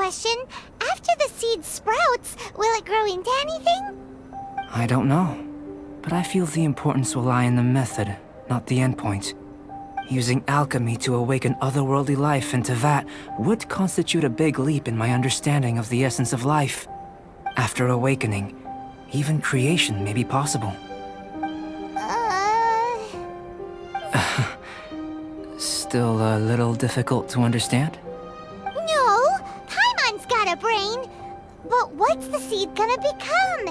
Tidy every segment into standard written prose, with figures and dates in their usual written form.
question. After the seed sprouts, will it grow into anything? I don't know, but I feel the importance will lie in the method, not the endpoint. Using alchemy to awaken otherworldly life in Teyvat would constitute a big leap in my understanding of the essence of life. After awakening, even creation may be possible. Still a little difficult to understand? No, Paimon's got a brain. But what's the seed gonna become?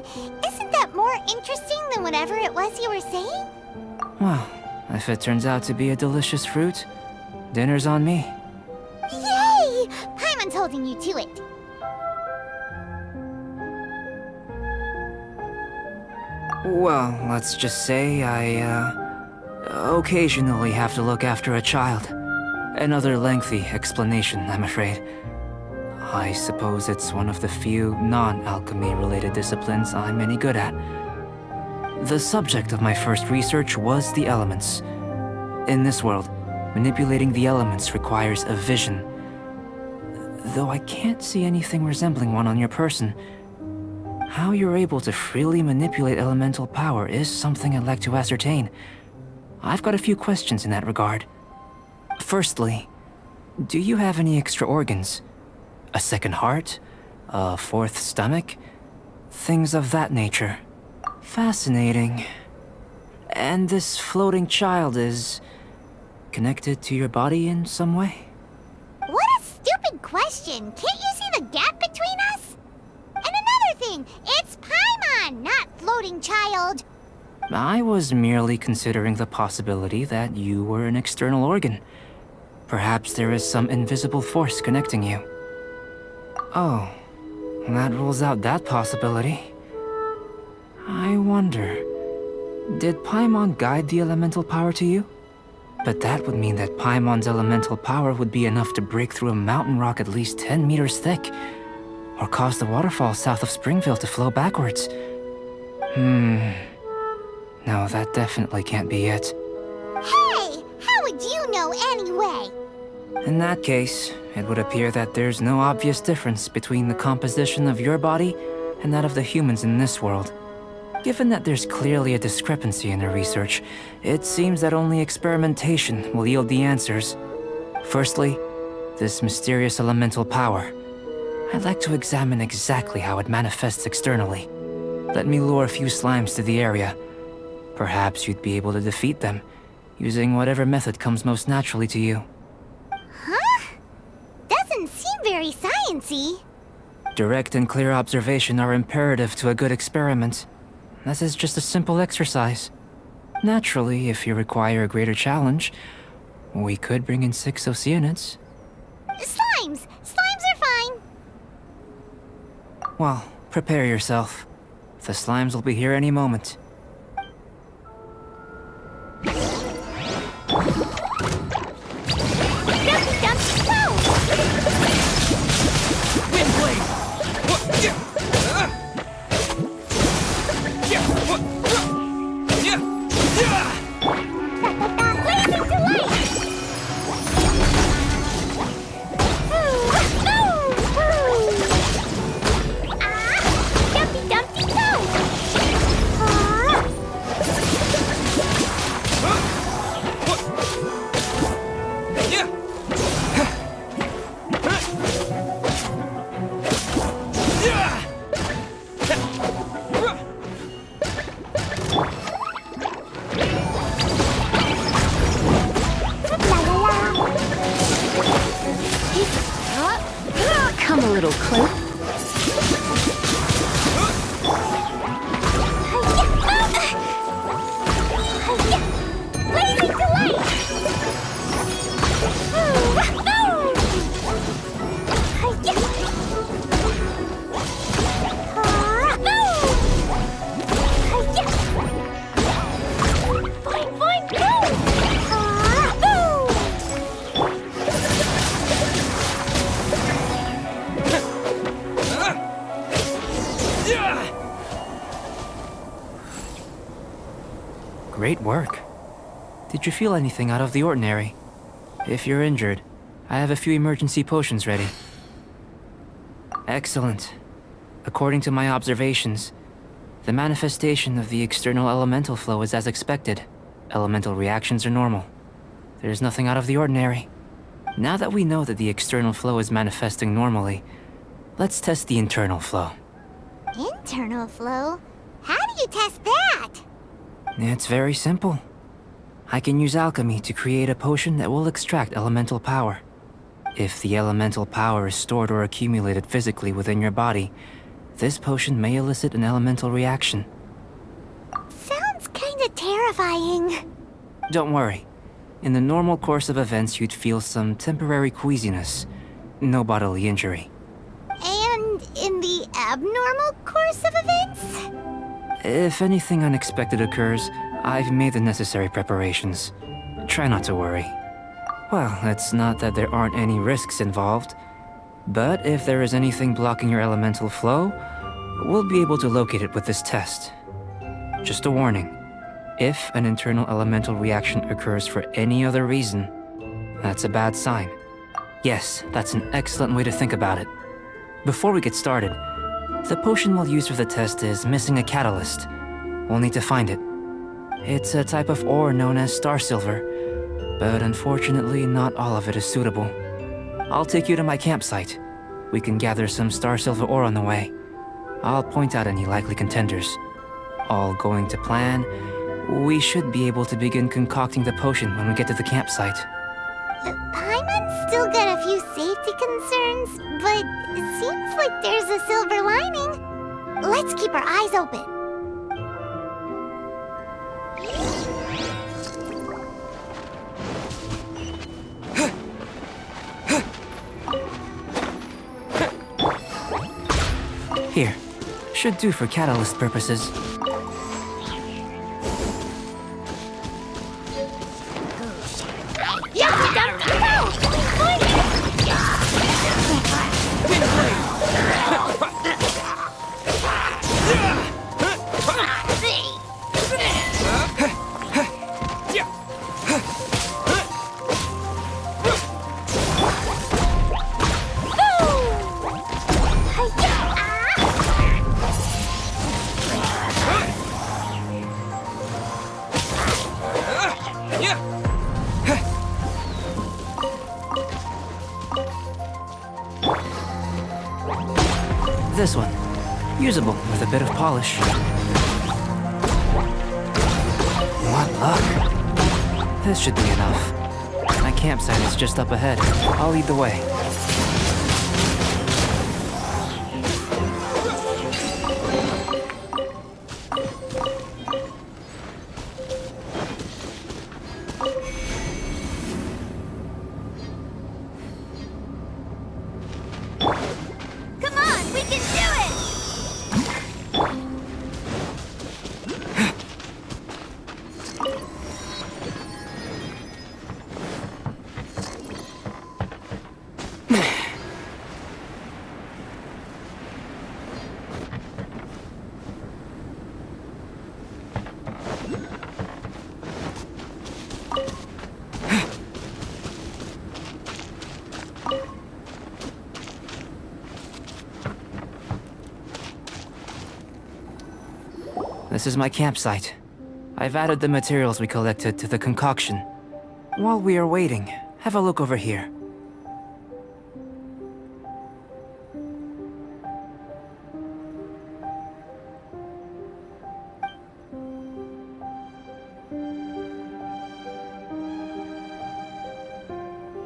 Isn't that more interesting than whatever it was you were saying? Well, if it turns out to be a delicious fruit, dinner's on me. Yay! Paimon's holding you to it. Well, let's just say I, occasionally have to look after a child. Another lengthy explanation, I'm afraid. I suppose it's one of the few non-alchemy-related disciplines I'm any good at. The subject of my first research was the elements. In this world, manipulating the elements requires a vision. Though I can't see anything resembling one on your person, how you're able to freely manipulate elemental power is something I'd like to ascertain. I've got a few questions in that regard. Firstly, do you have any extra organs? A second heart? A fourth stomach? Things of that nature. Fascinating. And this floating child is connected to your body in some way? What a stupid question! Can't you see the gap between us? And another thing, it's Paimon, not floating child. I was merely considering the possibility that you were an external organ. Perhaps there is some invisible force connecting you. Oh, that rules out that possibility. I wonder, did Paimon guide the elemental power to you? But that would mean that Paimon's elemental power would be enough to break through a mountain rock at least 10 meters thick, or cause the waterfall south of Springville to flow backwards. No, that definitely can't be it. Hey! How would you know anyway? In that case, it would appear that there's no obvious difference between the composition of your body and that of the humans in this world. Given that there's clearly a discrepancy in the research, it seems that only experimentation will yield the answers. Firstly, this mysterious elemental power. I'd like to examine exactly how it manifests externally. Let me lure a few slimes to the area. Perhaps you'd be able to defeat them, using whatever method comes most naturally to you. Huh? Doesn't seem very sciencey. Direct and clear observation are imperative to a good experiment. This is just a simple exercise. Naturally, if you require a greater challenge, we could bring in 6 Oceanids. Slimes! Slimes are fine! Well, prepare yourself. The slimes will be here any moment. Come a little closer. Great work. Did you feel anything out of the ordinary? If you're injured, I have a few emergency potions ready. Excellent. According to my observations, the manifestation of the external elemental flow is as expected. Elemental reactions are normal. There's nothing out of the ordinary. Now that we know that the external flow is manifesting normally, let's test the internal flow. Internal flow? How do you test that? It's very simple. I can use alchemy to create a potion that will extract elemental power. If the elemental power is stored or accumulated physically within your body, this potion may elicit an elemental reaction. Sounds kinda terrifying. Don't worry. In the normal course of events, you'd feel some temporary queasiness. No bodily injury. And in the abnormal course of events? If anything unexpected occurs, I've made the necessary preparations. Try not to worry. Well, it's not that there aren't any risks involved, but if there is anything blocking your elemental flow, we'll be able to locate it with this test. Just a warning. If an internal elemental reaction occurs for any other reason, that's a bad sign. Yes, that's an excellent way to think about it. Before we get started, the potion we'll use for the test is missing a catalyst. We'll need to find it. It's a type of ore known as star silver, but unfortunately not all of it is suitable. I'll take you to my campsite. We can gather some star silver ore on the way. I'll point out any likely contenders. All going to plan, we should be able to begin concocting the potion when we get to the campsite. Paimon's still got a few safety concerns, but it seems like there's a silver lining. Let's keep our eyes open. Here, should do for catalyst purposes. This one. Usable with a bit of polish. What luck. This should be enough. My campsite is just up ahead. I'll lead the way. This is my campsite. I've added the materials we collected to the concoction. While we are waiting, have a look over here.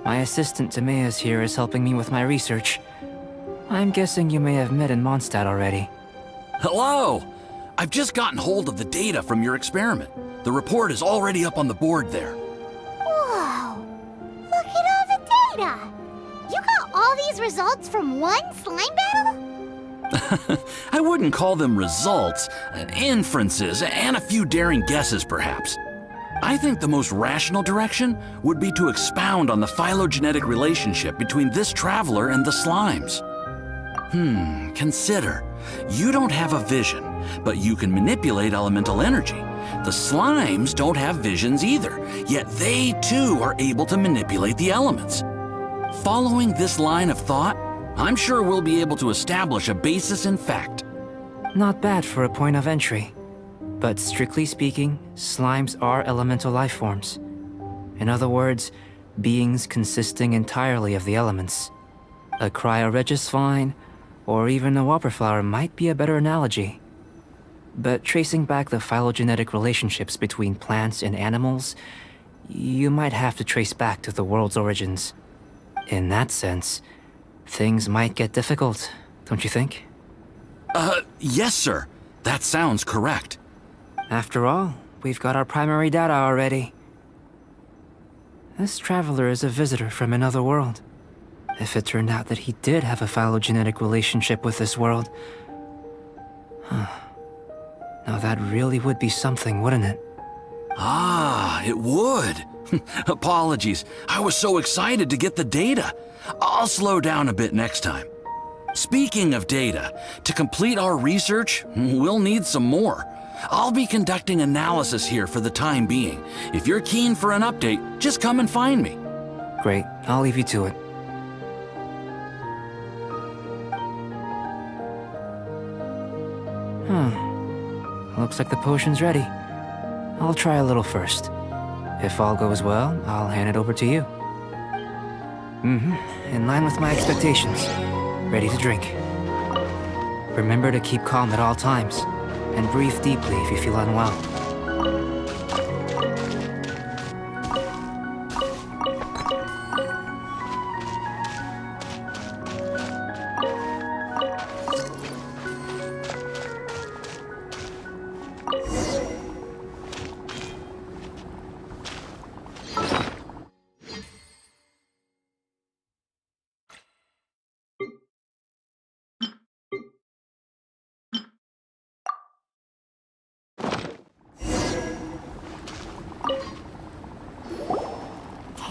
My assistant Timaeus here is helping me with my research. I'm guessing you may have met in Mondstadt already. Hello! I've just gotten hold of the data from your experiment. The report is already up on the board there. Whoa! Look at all the data! You got all these results from one slime battle? I wouldn't call them results, inferences, and a few daring guesses perhaps. I think the most rational direction would be to expound on the phylogenetic relationship between this traveler and the slimes. Consider. You don't have a vision, but you can manipulate elemental energy. The slimes don't have visions either, yet they too are able to manipulate the elements. Following this line of thought, I'm sure we'll be able to establish a basis in fact. Not bad for a point of entry. But strictly speaking, slimes are elemental life forms. In other words, beings consisting entirely of the elements. A cryoregisvine, or even a wildflower might be a better analogy. But tracing back the phylogenetic relationships between plants and animals, you might have to trace back to the world's origins. In that sense, things might get difficult, don't you think? Yes, sir. That sounds correct. After all, we've got our primary data already. This traveler is a visitor from another world. If it turned out that he did have a phylogenetic relationship with this world... Now that really would be something, wouldn't it? Ah, it would. Apologies. I was so excited to get the data. I'll slow down a bit next time. Speaking of data, to complete our research, we'll need some more. I'll be conducting analysis here for the time being. If you're keen for an update, just come and find me. Great, I'll leave you to it. Looks like the potion's ready. I'll try a little first. If all goes well, I'll hand it over to you. In line with my expectations. Ready to drink. Remember to keep calm at all times, and breathe deeply if you feel unwell.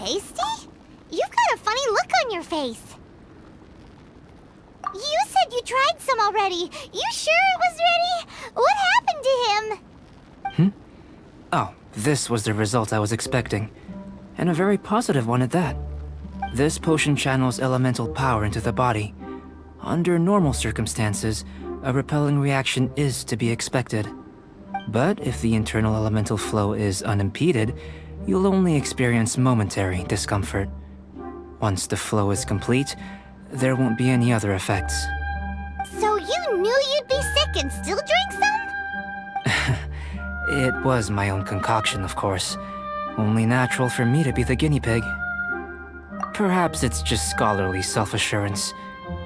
Tasty? You've got a funny look on your face. You said you tried some already. You sure it was ready? What happened to him? Oh, this was the result I was expecting. And a very positive one at that. This potion channels elemental power into the body. Under normal circumstances, a repelling reaction is to be expected. But if the internal elemental flow is unimpeded, you'll only experience momentary discomfort. Once the flow is complete, there won't be any other effects. So you knew you'd be sick and still drank some? It was my own concoction, of course. Only natural for me to be the guinea pig. Perhaps it's just scholarly self-assurance,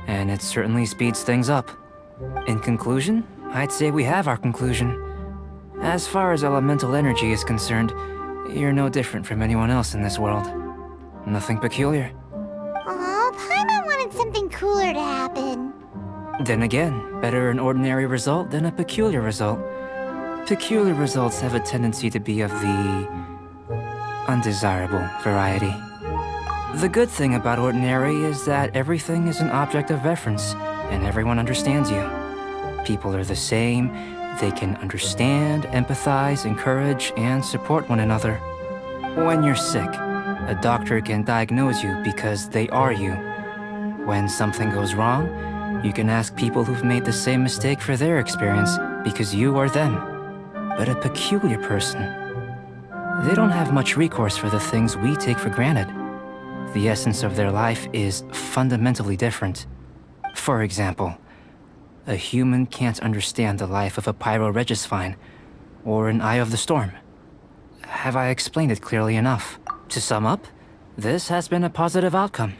and it certainly speeds things up. In conclusion, I'd say we have our conclusion. As far as elemental energy is concerned, you're no different from anyone else in this world. Nothing peculiar. Aw, Paimon wanted something cooler to happen. Then again, better an ordinary result than a peculiar result. Peculiar results have a tendency to be of the undesirable variety. The good thing about ordinary is that everything is an object of reference, and everyone understands you. People are the same. They can understand, empathize, encourage, and support one another. When you're sick, a doctor can diagnose you because they are you. When something goes wrong, you can ask people who've made the same mistake for their experience because you are them. But a peculiar person, they don't have much recourse for the things we take for granted. The essence of their life is fundamentally different. For example, a human can't understand the life of a pyroregisvine or an Eye of the Storm. Have I explained it clearly enough? To sum up, this has been a positive outcome.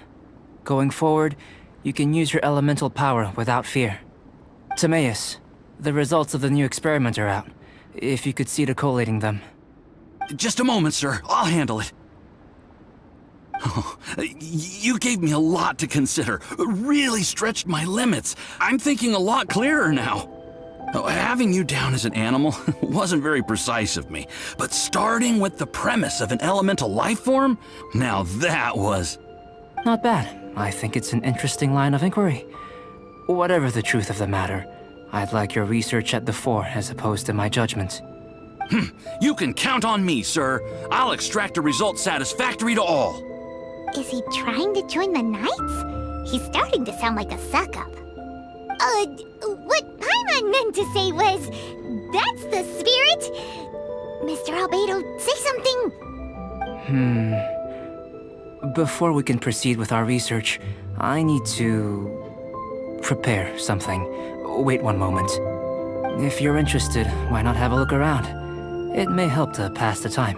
Going forward, you can use your elemental power without fear. Timaeus, the results of the new experiment are out. If you could see to collating them. Just a moment, sir. I'll handle it. Oh, you gave me a lot to consider. Really stretched my limits. I'm thinking a lot clearer now. Having you down as an animal wasn't very precise of me, but starting with the premise of an elemental life form, now that was... Not bad. I think it's an interesting line of inquiry. Whatever the truth of the matter, I'd like your research at the fore as opposed to my judgment. You can count on me, sir. I'll extract a result satisfactory to all. Is he trying to join the Knights? He's starting to sound like a suck-up. What Paimon meant to say was, that's the spirit! Mr. Albedo, say something! Before we can proceed with our research, I need to prepare something. Wait one moment. If you're interested, why not have a look around? It may help to pass the time.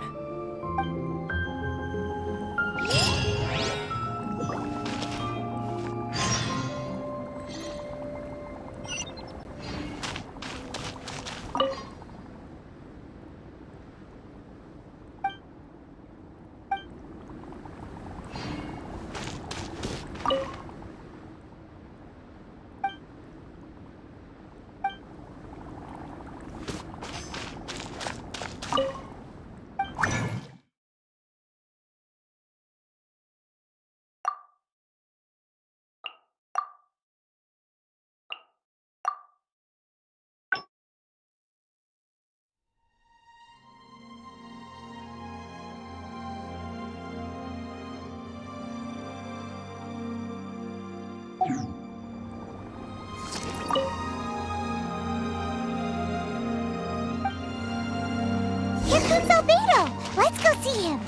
Here comes Albedo! Let's go see him!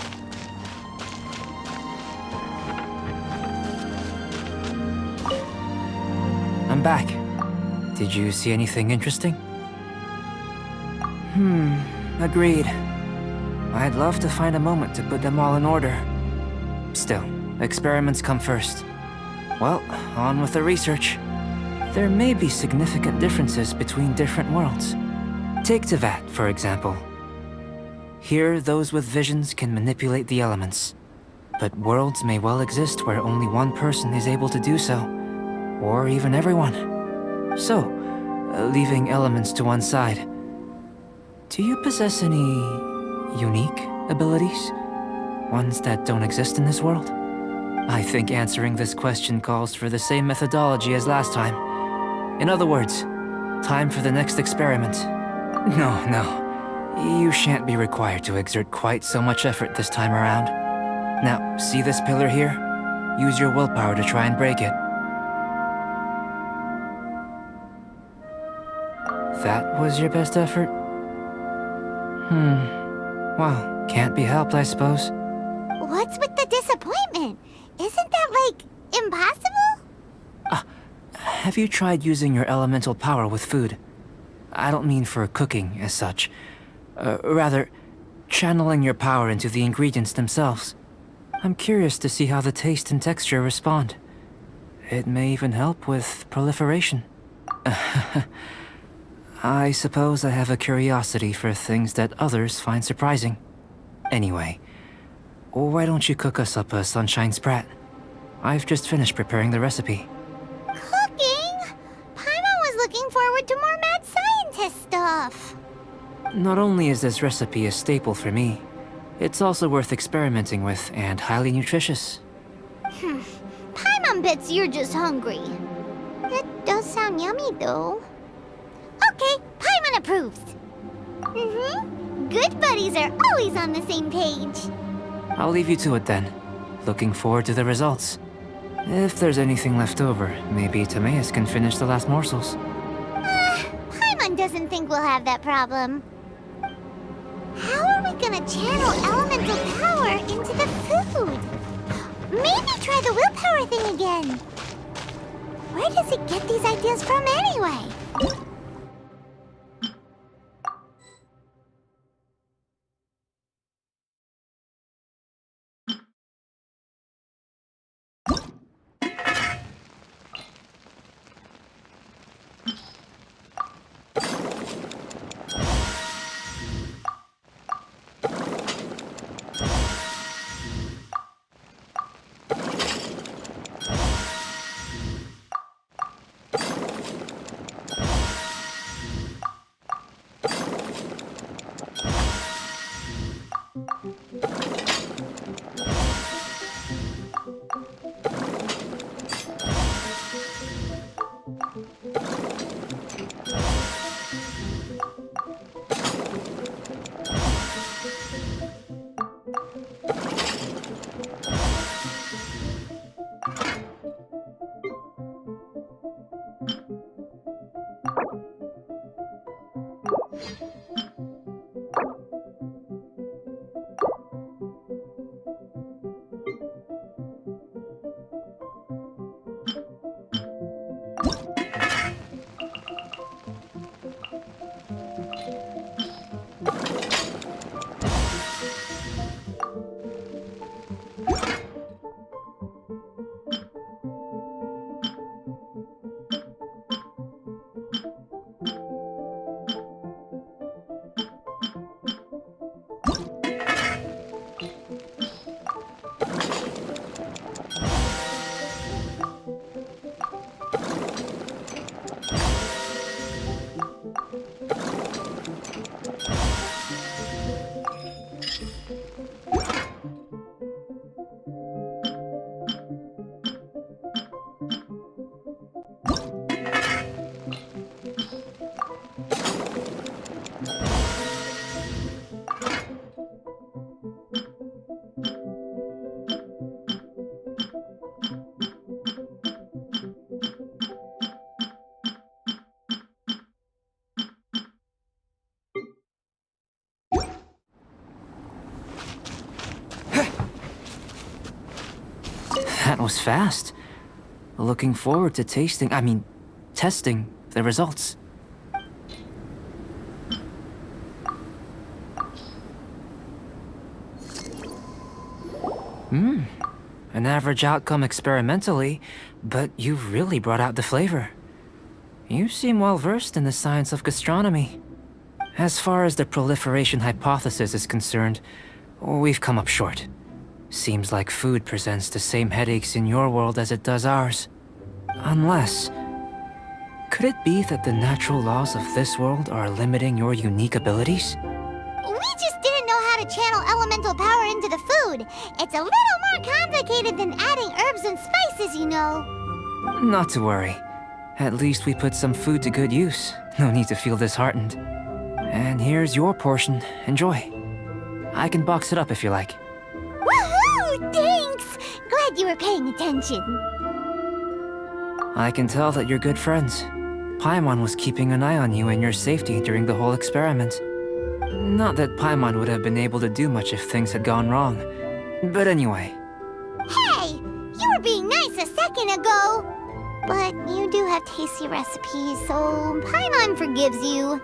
I'm back. Did you see anything interesting? Agreed. I'd love to find a moment to put them all in order. Still, experiments come first. Well, on with the research. There may be significant differences between different worlds. Take Teyvat, for example. Here, those with visions can manipulate the elements. But worlds may well exist where only one person is able to do so. Or even everyone. So, leaving elements to one side. Do you possess any unique abilities? Ones that don't exist in this world? I think answering this question calls for the same methodology as last time. In other words, time for the next experiment. No. You shan't be required to exert quite so much effort this time around. Now, see this pillar here? Use your willpower to try and break it. That was your best effort? Well, can't be helped, I suppose. What's with the disappointment? Isn't that, like, impossible? Have you tried using your elemental power with food? I don't mean for cooking, as such. Rather, channeling your power into the ingredients themselves. I'm curious to see how the taste and texture respond. It may even help with proliferation. I suppose I have a curiosity for things that others find surprising. Anyway, why don't you cook us up a sunshine sprat? I've just finished preparing the recipe. Cooking? Paimon was looking forward to more mad scientist stuff. Not only is this recipe a staple for me, it's also worth experimenting with and highly nutritious. Paimon bets you're just hungry. That does sound yummy, though. Okay, Paimon approves. Good buddies are always on the same page. I'll leave you to it then. Looking forward to the results. If there's anything left over, maybe Timaeus can finish the last morsels. Paimon doesn't think we'll have that problem. How are we gonna channel elemental power into the food? Maybe try the willpower thing again. Where does it get these ideas from anyway? That was fast. Looking forward to testing the results. An average outcome experimentally, but you've really brought out the flavor. You seem well versed in the science of gastronomy. As far as the proliferation hypothesis is concerned, we've come up short. Seems like food presents the same headaches in your world as it does ours. Unless... could it be that the natural laws of this world are limiting your unique abilities? We just didn't know how to channel elemental power into the food. It's a little more complicated than adding herbs and spices, you know. Not to worry. At least we put some food to good use. No need to feel disheartened. And here's your portion. Enjoy. I can box it up if you like. Woohoo! Thanks! Glad you were paying attention. I can tell that you're good friends. Paimon was keeping an eye on you and your safety during the whole experiment. Not that Paimon would have been able to do much if things had gone wrong. But anyway. Hey! You were being nice a second ago! But you do have tasty recipes, so Paimon forgives you.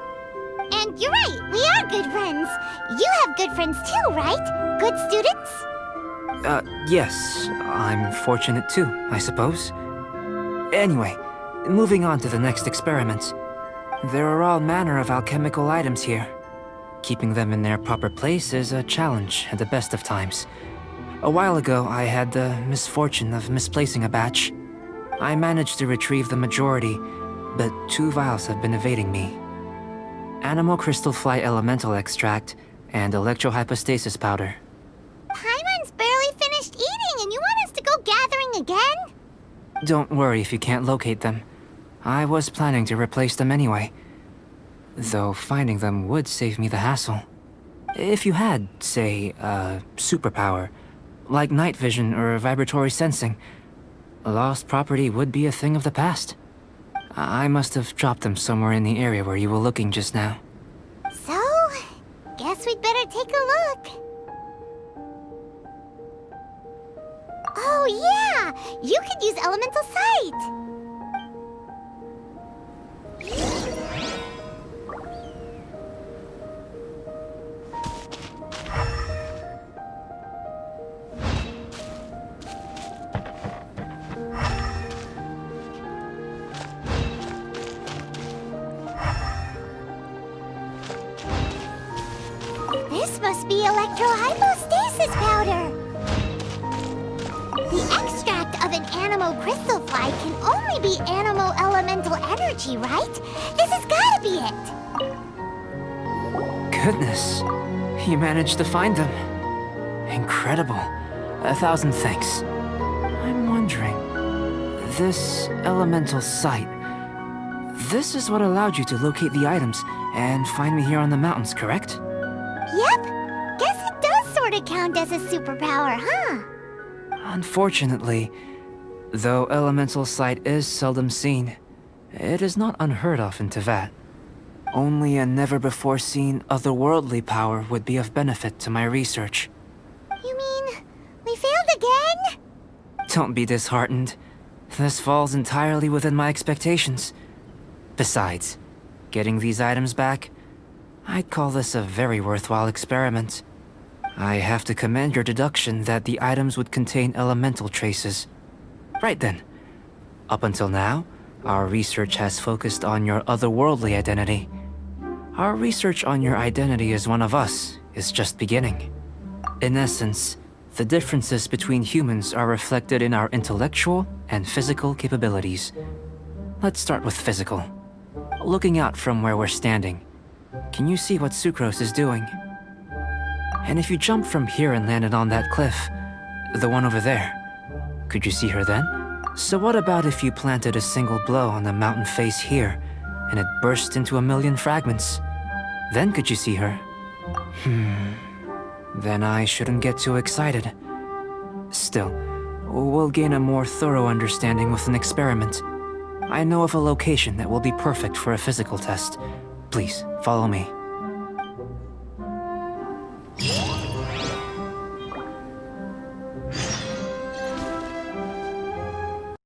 And you're right, we are good friends. You have good friends too, right? Good students? Yes. I'm fortunate too, I suppose. Anyway, moving on to the next experiment. There are all manner of alchemical items here. Keeping them in their proper place is a challenge at the best of times. A while ago, I had the misfortune of misplacing a batch. I managed to retrieve the majority, but 2 vials have been evading me. Animal crystal fly elemental extract and electrohypostasis powder. Paimon's barely finished eating and you want us to go gathering again? Don't worry if you can't locate them. I was planning to replace them anyway. Though finding them would save me the hassle. If you had, say, a superpower, like night vision or vibratory sensing, lost property would be a thing of the past. I must have dropped them somewhere in the area where you were looking just now. So, guess we'd better take a look. Oh yeah! You could use elemental sight! This must be electrohypostasis powder! The extract of an animal crystal fly can only be animal elemental energy, right? This has gotta be it! Goodness, you managed to find them. Incredible. 1,000 thanks. I'm wondering, this elemental sight, this is what allowed you to locate the items and find me here on the mountains, correct? Yep! Guess it does sorta count as a superpower, huh? Unfortunately, though elemental sight is seldom seen, it is not unheard of in Teyvat. Only a never-before-seen otherworldly power would be of benefit to my research. You mean, we failed again? Don't be disheartened. This falls entirely within my expectations. Besides, getting these items back, I'd call this a very worthwhile experiment. I have to commend your deduction that the items would contain elemental traces. Right then. Up until now, our research has focused on your otherworldly identity. Our research on your identity as one of us is just beginning. In essence, the differences between humans are reflected in our intellectual and physical capabilities. Let's start with physical. Looking out from where we're standing, can you see what Sucrose is doing? And if you jumped from here and landed on that cliff, the one over there, could you see her then? So what about if you planted a single blow on the mountain face here, and it burst into a million fragments? Then could you see her? Then I shouldn't get too excited. Still, we'll gain a more thorough understanding with an experiment. I know of a location that will be perfect for a physical test. Please, follow me.